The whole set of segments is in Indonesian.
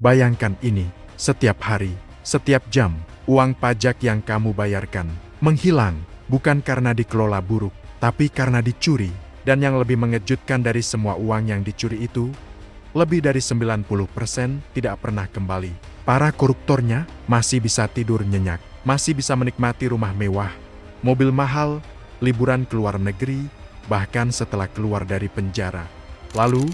Bayangkan ini, setiap hari, setiap jam, uang pajak yang kamu bayarkan menghilang, bukan karena dikelola buruk, tapi karena dicuri. Dan yang lebih mengejutkan dari semua uang yang dicuri itu, lebih dari 90% tidak pernah kembali. Para koruptornya masih bisa tidur nyenyak, masih bisa menikmati rumah mewah, mobil mahal, liburan ke luar negeri, bahkan setelah keluar dari penjara. Lalu,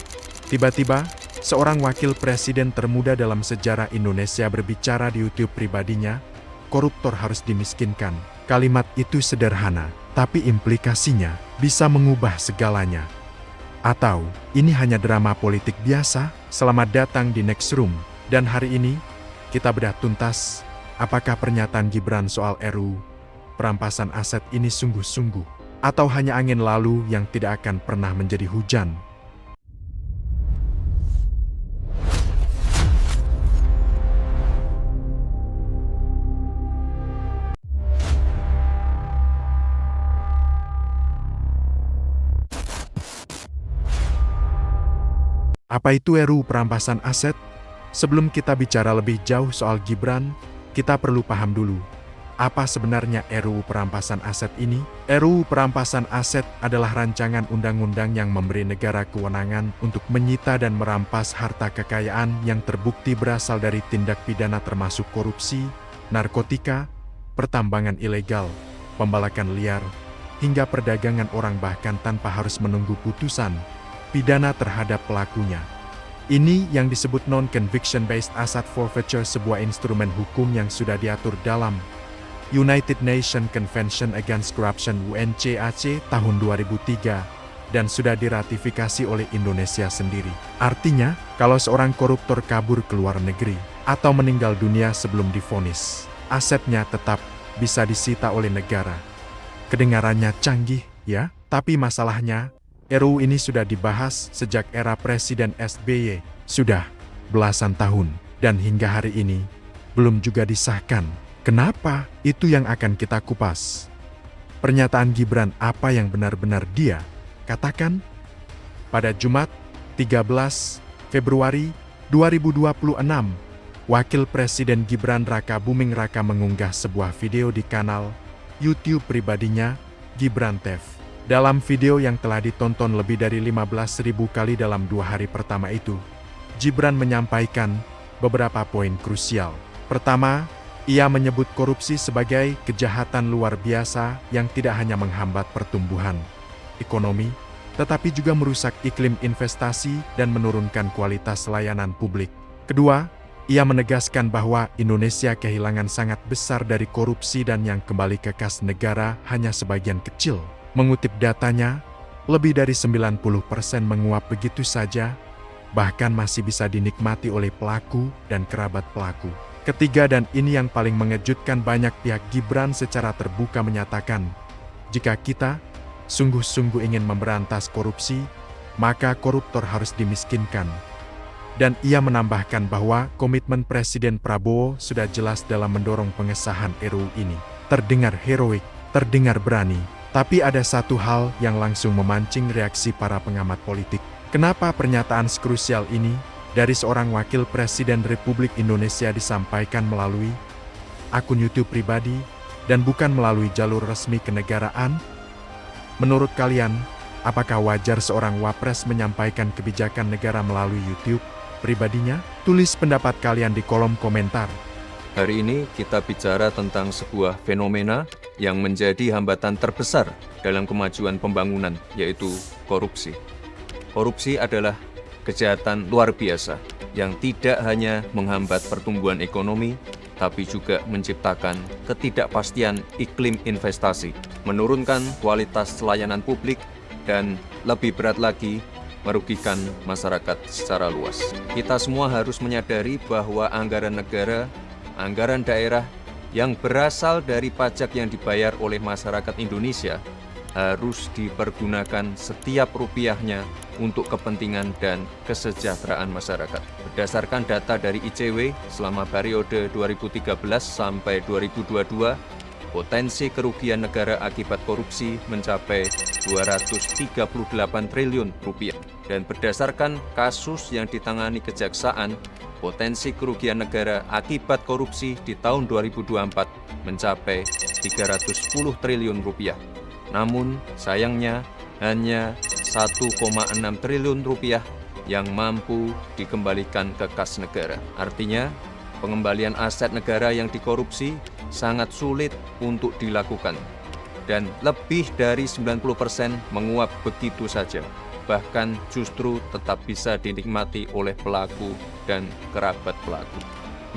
tiba-tiba, seorang wakil presiden termuda dalam sejarah Indonesia berbicara di YouTube pribadinya, koruptor harus dimiskinkan. Kalimat itu sederhana, tapi implikasinya bisa mengubah segalanya. Atau, ini hanya drama politik biasa? Selamat datang di Next Room. Dan hari ini, kita bedah tuntas, apakah pernyataan Gibran soal RUU perampasan aset ini sungguh-sungguh, atau hanya angin lalu yang tidak akan pernah menjadi hujan. Apa itu RUU perampasan aset? Sebelum kita bicara lebih jauh soal Gibran, kita perlu paham dulu, apa sebenarnya RUU perampasan aset ini? RUU perampasan aset adalah rancangan undang-undang yang memberi negara kewenangan untuk menyita dan merampas harta kekayaan yang terbukti berasal dari tindak pidana termasuk korupsi, narkotika, pertambangan ilegal, pembalakan liar, hingga perdagangan orang bahkan tanpa harus menunggu putusan pidana terhadap pelakunya. Ini yang disebut Non-Conviction Based Asset Forfeiture, sebuah instrumen hukum yang sudah diatur dalam United Nations Convention Against Corruption (UNCAC) tahun 2003 dan sudah diratifikasi oleh Indonesia sendiri. Artinya, kalau seorang koruptor kabur ke luar negeri atau meninggal dunia sebelum divonis, asetnya tetap bisa disita oleh negara. Kedengarannya canggih, ya? Tapi masalahnya, RUU ini sudah dibahas sejak era Presiden SBY, sudah belasan tahun, dan hingga hari ini belum juga disahkan. Kenapa? Itu yang akan kita kupas. Pernyataan Gibran, apa yang benar-benar dia katakan? Pada Jumat, 13 Februari 2026, Wakil Presiden Gibran Raka Buming Raka mengunggah sebuah video di kanal YouTube pribadinya, Gibran TV. Dalam video yang telah ditonton lebih dari 15.000 kali dalam 2 hari pertama itu, Gibran menyampaikan beberapa poin krusial. Pertama, ia menyebut korupsi sebagai kejahatan luar biasa yang tidak hanya menghambat pertumbuhan ekonomi, tetapi juga merusak iklim investasi dan menurunkan kualitas layanan publik. Kedua, ia menegaskan bahwa Indonesia kehilangan sangat besar dari korupsi dan yang kembali ke kas negara hanya sebagian kecil. Mengutip datanya, lebih dari 90% menguap begitu saja, bahkan masih bisa dinikmati oleh pelaku dan kerabat pelaku. Ketiga, dan ini yang paling mengejutkan, banyak pihak Gibran secara terbuka menyatakan, jika kita sungguh-sungguh ingin memberantas korupsi, maka koruptor harus dimiskinkan. Dan ia menambahkan bahwa komitmen Presiden Prabowo sudah jelas dalam mendorong pengesahan RUU ini. Terdengar heroik, terdengar berani, tapi ada satu hal yang langsung memancing reaksi para pengamat politik. Kenapa pernyataan krusial ini dari seorang wakil Presiden Republik Indonesia disampaikan melalui akun YouTube pribadi dan bukan melalui jalur resmi kenegaraan? Menurut kalian, apakah wajar seorang wapres menyampaikan kebijakan negara melalui YouTube pribadinya? Tulis pendapat kalian di kolom komentar. Hari ini kita bicara tentang sebuah fenomena yang menjadi hambatan terbesar dalam kemajuan pembangunan, yaitu korupsi. Korupsi adalah kejahatan luar biasa yang tidak hanya menghambat pertumbuhan ekonomi, tapi juga menciptakan ketidakpastian iklim investasi, menurunkan kualitas layanan publik, dan lebih berat lagi, merugikan masyarakat secara luas. Kita semua harus menyadari bahwa anggaran negara, anggaran daerah yang berasal dari pajak yang dibayar oleh masyarakat Indonesia harus dipergunakan setiap rupiahnya untuk kepentingan dan kesejahteraan masyarakat. Berdasarkan data dari ICW, selama periode 2013 sampai 2022, potensi kerugian negara akibat korupsi mencapai 238 triliun rupiah. Dan berdasarkan kasus yang ditangani Kejaksaan, potensi kerugian negara akibat korupsi di tahun 2024 mencapai 310 triliun rupiah. Namun, sayangnya hanya 1,6 triliun rupiah yang mampu dikembalikan ke kas negara. Artinya, pengembalian aset negara yang dikorupsi sangat sulit untuk dilakukan. Dan lebih dari 90% menguap begitu saja. Bahkan justru tetap bisa dinikmati oleh pelaku dan kerabat pelaku.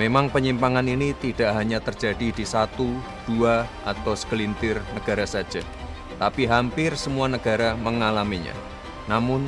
Memang penyimpangan ini tidak hanya terjadi di 1, 2, atau segelintir negara saja, tapi hampir semua negara mengalaminya. Namun,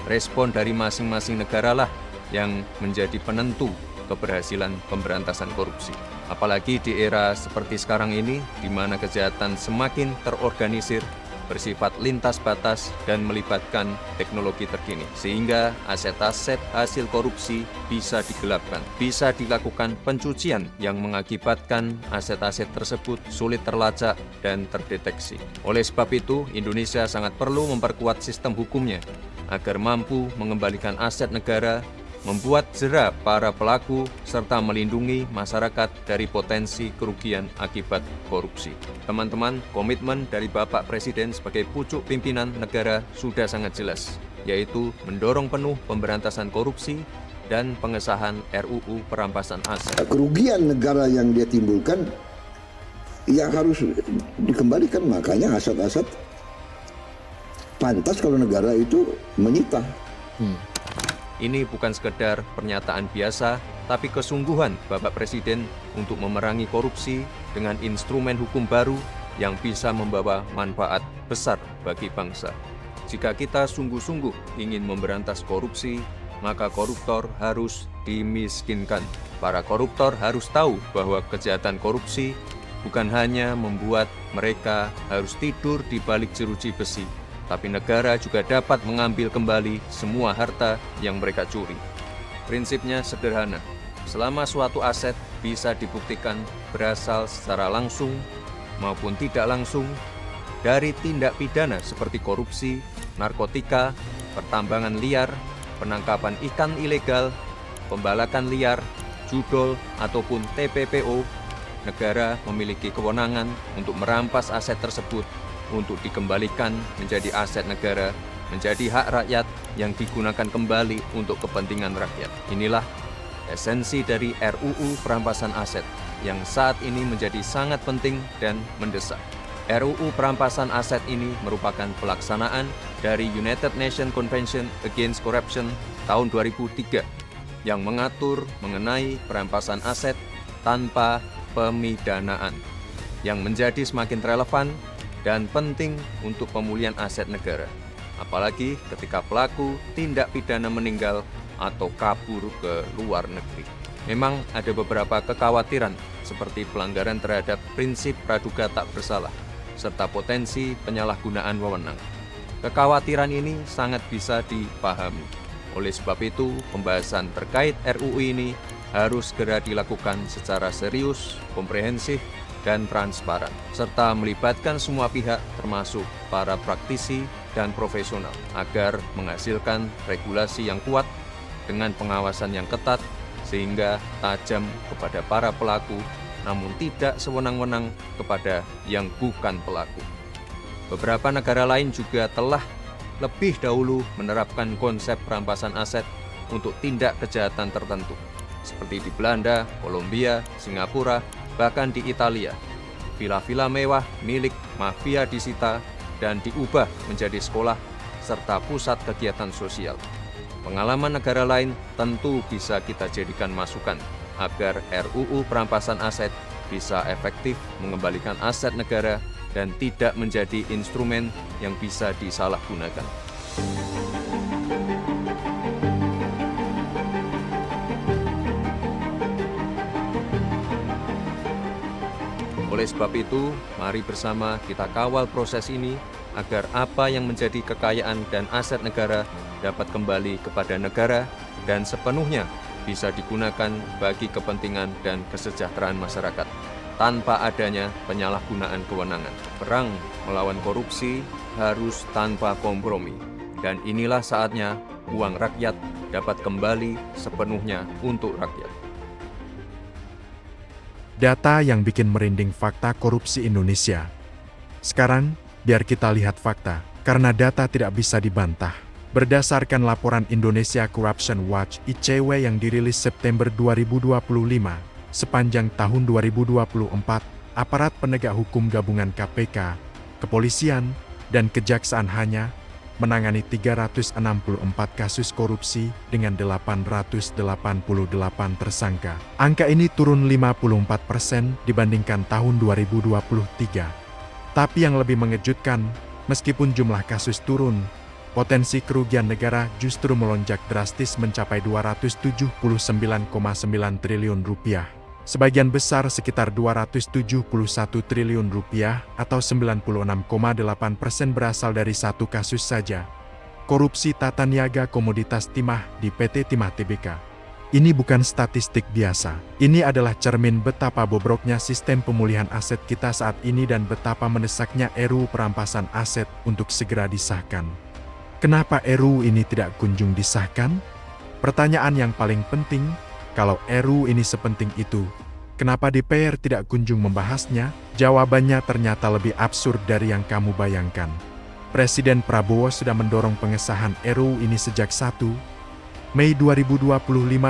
respon dari masing-masing negaralah yang menjadi penentu keberhasilan pemberantasan korupsi. Apalagi di era seperti sekarang ini, di mana kejahatan semakin terorganisir, bersifat lintas batas, dan melibatkan teknologi terkini. Sehingga aset-aset hasil korupsi bisa digelapkan, bisa dilakukan pencucian yang mengakibatkan aset-aset tersebut sulit terlacak dan terdeteksi. Oleh sebab itu, Indonesia sangat perlu memperkuat sistem hukumnya agar mampu mengembalikan aset negara, membuat jera para pelaku, serta melindungi masyarakat dari potensi kerugian akibat korupsi. Teman-teman, komitmen dari Bapak Presiden sebagai pucuk pimpinan negara sudah sangat jelas, yaitu mendorong penuh pemberantasan korupsi dan pengesahan RUU perampasan aset. Kerugian negara yang dia timbulkan, ya harus dikembalikan. Makanya aset-aset pantas kalau negara itu menyita. Ini bukan sekedar pernyataan biasa, tapi kesungguhan Bapak Presiden untuk memerangi korupsi dengan instrumen hukum baru yang bisa membawa manfaat besar bagi bangsa. Jika kita sungguh-sungguh ingin memberantas korupsi, maka koruptor harus dimiskinkan. Para koruptor harus tahu bahwa kejahatan korupsi bukan hanya membuat mereka harus tidur di balik jeruji besi, tapi negara juga dapat mengambil kembali semua harta yang mereka curi. Prinsipnya sederhana, selama suatu aset bisa dibuktikan berasal secara langsung maupun tidak langsung dari tindak pidana seperti korupsi, narkotika, pertambangan liar, penangkapan ikan ilegal, pembalakan liar, judol, ataupun TPPO, negara memiliki kewenangan untuk merampas aset tersebut untuk dikembalikan menjadi aset negara, menjadi hak rakyat yang digunakan kembali untuk kepentingan rakyat. Inilah esensi dari RUU perampasan aset yang saat ini menjadi sangat penting dan mendesak. RUU perampasan aset ini merupakan pelaksanaan dari United Nations Convention Against Corruption tahun 2003 yang mengatur mengenai perampasan aset tanpa pemidanaan, yang menjadi semakin relevan dan penting untuk pemulihan aset negara, apalagi ketika pelaku tindak pidana meninggal atau kabur ke luar negeri. Memang ada beberapa kekhawatiran seperti pelanggaran terhadap prinsip praduga tak bersalah, serta potensi penyalahgunaan wewenang. Kekhawatiran ini sangat bisa dipahami. Oleh sebab itu, pembahasan terkait RUU ini harus segera dilakukan secara serius, komprehensif, dan transparan, serta melibatkan semua pihak termasuk para praktisi dan profesional agar menghasilkan regulasi yang kuat dengan pengawasan yang ketat sehingga tajam kepada para pelaku namun tidak sewenang-wenang kepada yang bukan pelaku. Beberapa negara lain juga telah lebih dahulu menerapkan konsep perampasan aset untuk tindak kejahatan tertentu seperti di Belanda, Kolombia, Singapura, bahkan di Italia. Villa-villa mewah milik mafia disita dan diubah menjadi sekolah serta pusat kegiatan sosial. Pengalaman negara lain tentu bisa kita jadikan masukan agar RUU perampasan aset bisa efektif mengembalikan aset negara dan tidak menjadi instrumen yang bisa disalahgunakan. Oleh sebab itu, mari bersama kita kawal proses ini agar apa yang menjadi kekayaan dan aset negara dapat kembali kepada negara dan sepenuhnya bisa digunakan bagi kepentingan dan kesejahteraan masyarakat tanpa adanya penyalahgunaan kewenangan. Perang melawan korupsi harus tanpa kompromi, dan inilah saatnya uang rakyat dapat kembali sepenuhnya untuk rakyat. Data yang bikin merinding fakta korupsi Indonesia. Sekarang, biar kita lihat fakta, karena data tidak bisa dibantah. Berdasarkan laporan Indonesia Corruption Watch (ICW) yang dirilis September 2025, sepanjang tahun 2024, aparat penegak hukum gabungan KPK, kepolisian, dan kejaksaan hanya menangani 364 kasus korupsi dengan 888 tersangka. Angka ini turun 54% dibandingkan tahun 2023. Tapi yang lebih mengejutkan, meskipun jumlah kasus turun, potensi kerugian negara justru melonjak drastis mencapai 279,9 triliun rupiah. Sebagian besar sekitar 271 triliun rupiah atau 96,8% berasal dari satu kasus saja. Korupsi tata niaga komoditas timah di PT Timah Tbk. Ini bukan statistik biasa. Ini adalah cermin betapa bobroknya sistem pemulihan aset kita saat ini dan betapa mendesaknya RUU perampasan aset untuk segera disahkan. Kenapa RUU ini tidak kunjung disahkan? Pertanyaan yang paling penting, kalau RUU ini sepenting itu, kenapa DPR tidak kunjung membahasnya? Jawabannya ternyata lebih absurd dari yang kamu bayangkan. Presiden Prabowo sudah mendorong pengesahan RUU ini sejak 1 Mei 2025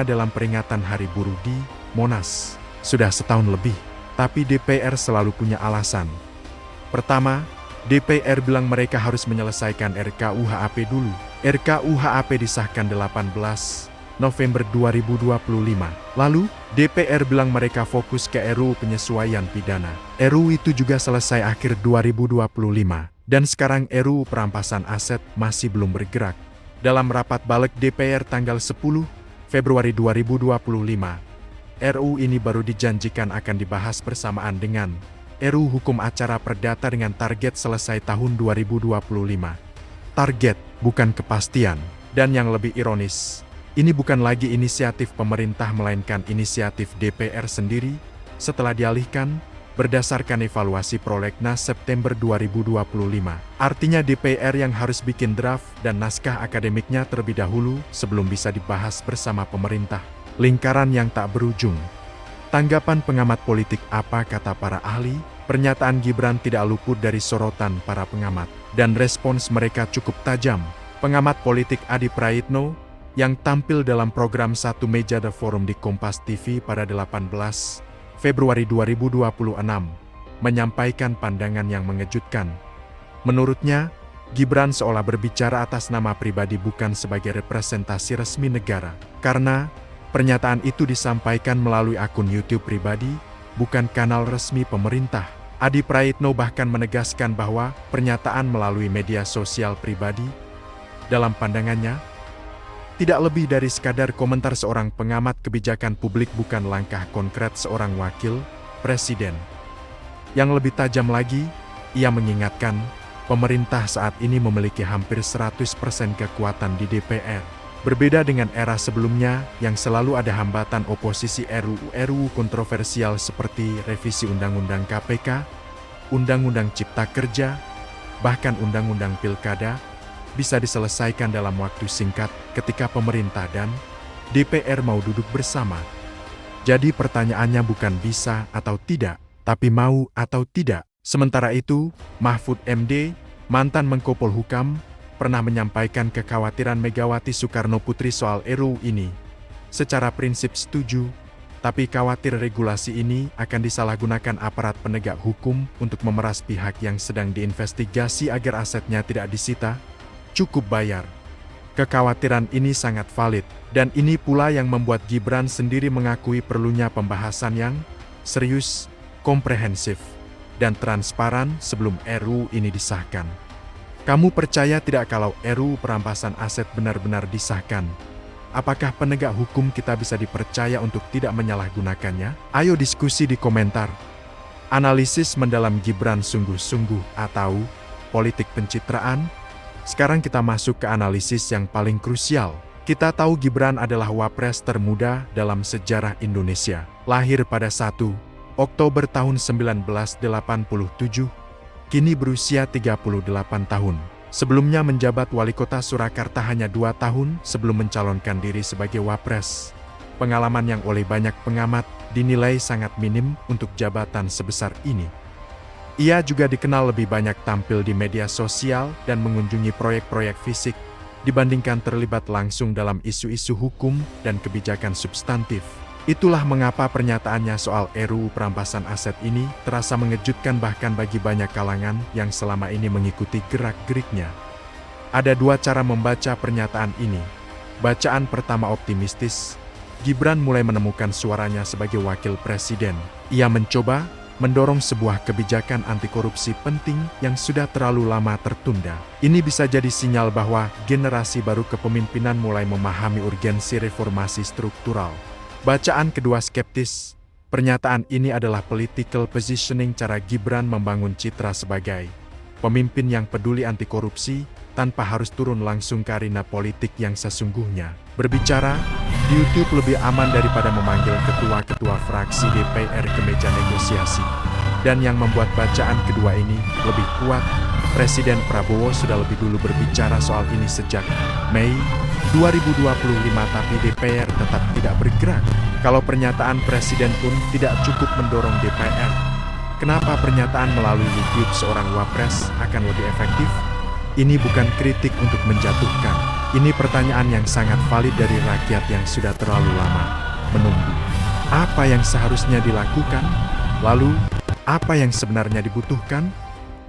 dalam peringatan Hari Buruh di Monas. Sudah setahun lebih, tapi DPR selalu punya alasan. Pertama, DPR bilang mereka harus menyelesaikan RKUHP dulu. RKUHP disahkan 18 November 2025. Lalu, DPR bilang mereka fokus ke RUU penyesuaian pidana. RUU itu juga selesai akhir 2025. Dan sekarang RUU perampasan aset masih belum bergerak. Dalam rapat balik DPR tanggal 10 Februari 2025, RUU ini baru dijanjikan akan dibahas bersamaan dengan RUU Hukum Acara Perdata dengan target selesai tahun 2025. Target, bukan kepastian. Dan yang lebih ironis, ini bukan lagi inisiatif pemerintah melainkan inisiatif DPR sendiri, setelah dialihkan, berdasarkan evaluasi prolegnas September 2025. Artinya DPR yang harus bikin draft dan naskah akademiknya terlebih dahulu sebelum bisa dibahas bersama pemerintah. Lingkaran yang tak berujung. Tanggapan pengamat politik apa kata para ahli? Pernyataan Gibran tidak luput dari sorotan para pengamat. Dan respons mereka cukup tajam. Pengamat politik Adi Praitno, yang tampil dalam program Satu Meja The Forum di Kompas TV pada 18 Februari 2026, menyampaikan pandangan yang mengejutkan. Menurutnya, Gibran seolah berbicara atas nama pribadi bukan sebagai representasi resmi negara, karena pernyataan itu disampaikan melalui akun YouTube pribadi, bukan kanal resmi pemerintah. Adi Praitno bahkan menegaskan bahwa pernyataan melalui media sosial pribadi, dalam pandangannya, tidak lebih dari sekadar komentar seorang pengamat kebijakan publik bukan langkah konkret seorang wakil presiden. Yang lebih tajam lagi, ia mengingatkan, pemerintah saat ini memiliki hampir 100% kekuatan di DPR. Berbeda dengan era sebelumnya yang selalu ada hambatan oposisi RUU kontroversial seperti revisi Undang-Undang KPK, Undang-Undang Cipta Kerja, bahkan Undang-Undang Pilkada, bisa diselesaikan dalam waktu singkat ketika pemerintah dan DPR mau duduk bersama. Jadi pertanyaannya bukan bisa atau tidak, tapi mau atau tidak. Sementara itu, Mahfud MD, mantan Menko Polhukam, pernah menyampaikan kekhawatiran Megawati Soekarnoputri soal RUU ini. Secara prinsip setuju, tapi khawatir regulasi ini akan disalahgunakan aparat penegak hukum untuk memeras pihak yang sedang diinvestigasi agar asetnya tidak disita, cukup bayar. Kekhawatiran ini sangat valid, dan ini pula yang membuat Gibran sendiri mengakui perlunya pembahasan yang serius, komprehensif, dan transparan sebelum RUU ini disahkan. Kamu percaya tidak kalau RUU perampasan aset benar-benar disahkan? Apakah penegak hukum kita bisa dipercaya untuk tidak menyalahgunakannya? Ayo diskusi di komentar. Analisis mendalam Gibran sungguh-sungguh atau politik pencitraan? Sekarang kita masuk ke analisis yang paling krusial. Kita tahu Gibran adalah wapres termuda dalam sejarah Indonesia. Lahir pada 1 Oktober tahun 1987, kini berusia 38 tahun. Sebelumnya menjabat wali kota Surakarta hanya 2 tahun sebelum mencalonkan diri sebagai wapres. Pengalaman yang oleh banyak pengamat dinilai sangat minim untuk jabatan sebesar ini. Ia juga dikenal lebih banyak tampil di media sosial dan mengunjungi proyek-proyek fisik dibandingkan terlibat langsung dalam isu-isu hukum dan kebijakan substantif. Itulah mengapa pernyataannya soal RUU perampasan aset ini terasa mengejutkan bahkan bagi banyak kalangan yang selama ini mengikuti gerak-geriknya. Ada 2 cara membaca pernyataan ini. Bacaan pertama optimistis. Gibran mulai menemukan suaranya sebagai wakil presiden. Ia mencoba mendorong sebuah kebijakan anti korupsi penting yang sudah terlalu lama tertunda. Ini bisa jadi sinyal bahwa generasi baru kepemimpinan mulai memahami urgensi reformasi struktural. Bacaan kedua skeptis. Pernyataan ini adalah political positioning, cara Gibran membangun citra sebagai pemimpin yang peduli anti korupsi tanpa harus turun langsung ke arena politik yang sesungguhnya. Berbicara di YouTube lebih aman daripada memanggil ketua-ketua fraksi DPR ke meja negosiasi. Dan yang membuat bacaan kedua ini lebih kuat, Presiden Prabowo sudah lebih dulu berbicara soal ini sejak Mei 2025, tapi DPR tetap tidak bergerak. Kalau pernyataan Presiden pun tidak cukup mendorong DPR, kenapa pernyataan melalui YouTube seorang wapres akan lebih efektif? Ini bukan kritik untuk menjatuhkan. Ini pertanyaan yang sangat valid dari rakyat yang sudah terlalu lama menunggu. Apa yang seharusnya dilakukan? Lalu, apa yang sebenarnya dibutuhkan?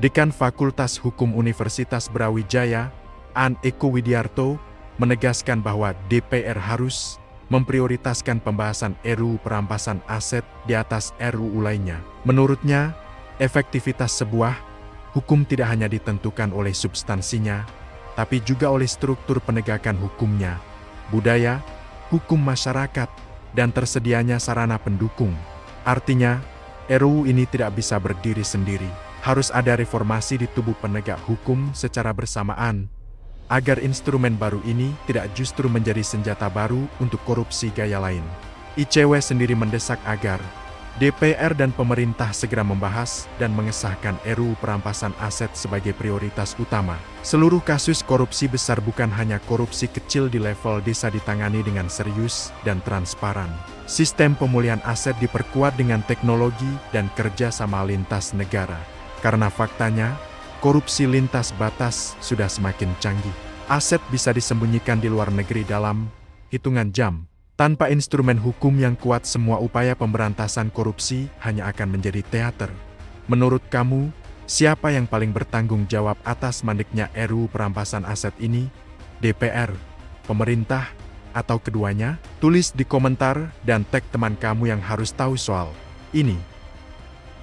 Dekan Fakultas Hukum Universitas Brawijaya, An Eko Widiarto, menegaskan bahwa DPR harus memprioritaskan pembahasan RUU perampasan aset di atas RUU lainnya. Menurutnya, efektivitas sebuah hukum tidak hanya ditentukan oleh substansinya, tapi juga oleh struktur penegakan hukumnya, budaya, hukum masyarakat, dan tersedianya sarana pendukung. Artinya, RUU ini tidak bisa berdiri sendiri. Harus ada reformasi di tubuh penegak hukum secara bersamaan, agar instrumen baru ini tidak justru menjadi senjata baru untuk korupsi gaya lain. ICW sendiri mendesak agar DPR dan pemerintah segera membahas dan mengesahkan RUU perampasan aset sebagai prioritas utama. Seluruh kasus korupsi besar, bukan hanya korupsi kecil di level desa, ditangani dengan serius dan transparan. Sistem pemulihan aset diperkuat dengan teknologi dan kerjasama lintas negara. Karena faktanya, korupsi lintas batas sudah semakin canggih. Aset bisa disembunyikan di luar negeri dalam hitungan jam. Tanpa instrumen hukum yang kuat, semua upaya pemberantasan korupsi hanya akan menjadi teater. Menurut kamu, siapa yang paling bertanggung jawab atas mandeknya RUU perampasan aset ini? DPR, pemerintah, atau keduanya? Tulis di komentar dan tag teman kamu yang harus tahu soal ini.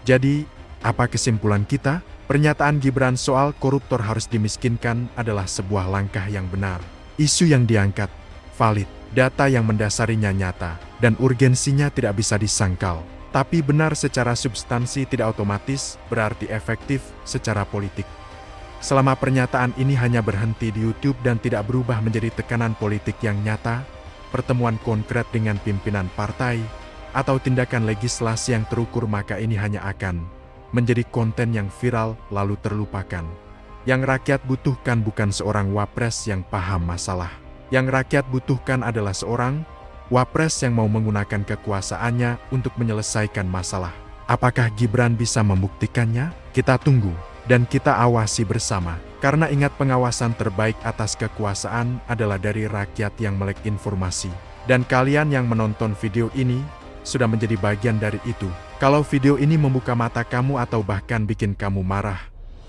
Jadi, apa kesimpulan kita? Pernyataan Gibran soal koruptor harus dimiskinkan adalah sebuah langkah yang benar. Isu yang diangkat valid, data yang mendasarinya nyata, dan urgensinya tidak bisa disangkal. Tapi benar secara substansi tidak otomatis berarti efektif secara politik. Selama pernyataan ini hanya berhenti di YouTube dan tidak berubah menjadi tekanan politik yang nyata, pertemuan konkret dengan pimpinan partai, atau tindakan legislasi yang terukur, maka ini hanya akan menjadi konten yang viral lalu terlupakan. Yang rakyat butuhkan bukan seorang wapres yang paham masalah. Yang rakyat butuhkan adalah seorang wapres yang mau menggunakan kekuasaannya untuk menyelesaikan masalah. Apakah Gibran bisa membuktikannya? Kita tunggu dan kita awasi bersama. Karena ingat, pengawasan terbaik atas kekuasaan adalah dari rakyat yang melek informasi. Dan kalian yang menonton video ini sudah menjadi bagian dari itu. Kalau video ini membuka mata kamu atau bahkan bikin kamu marah,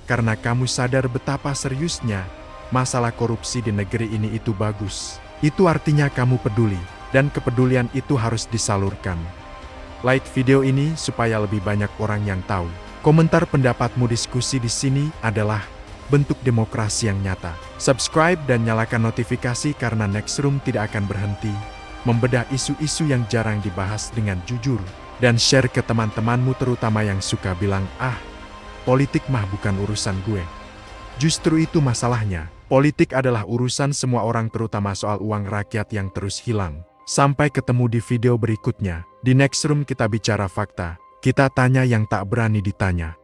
karena kamu sadar betapa seriusnya masalah korupsi di negeri ini, itu bagus. Itu artinya kamu peduli, dan kepedulian itu harus disalurkan. Like video ini supaya lebih banyak orang yang tahu. Komentar pendapatmu, diskusi di sini adalah bentuk demokrasi yang nyata. Subscribe dan nyalakan notifikasi karena Nextroom tidak akan berhenti membedah isu-isu yang jarang dibahas dengan jujur. Dan share ke teman-temanmu, terutama yang suka bilang, politik mah bukan urusan gue. Justru itu masalahnya. Politik adalah urusan semua orang, terutama soal uang rakyat yang terus hilang. Sampai ketemu di video berikutnya. Di Nextroom kita bicara fakta. Kita tanya yang tak berani ditanya.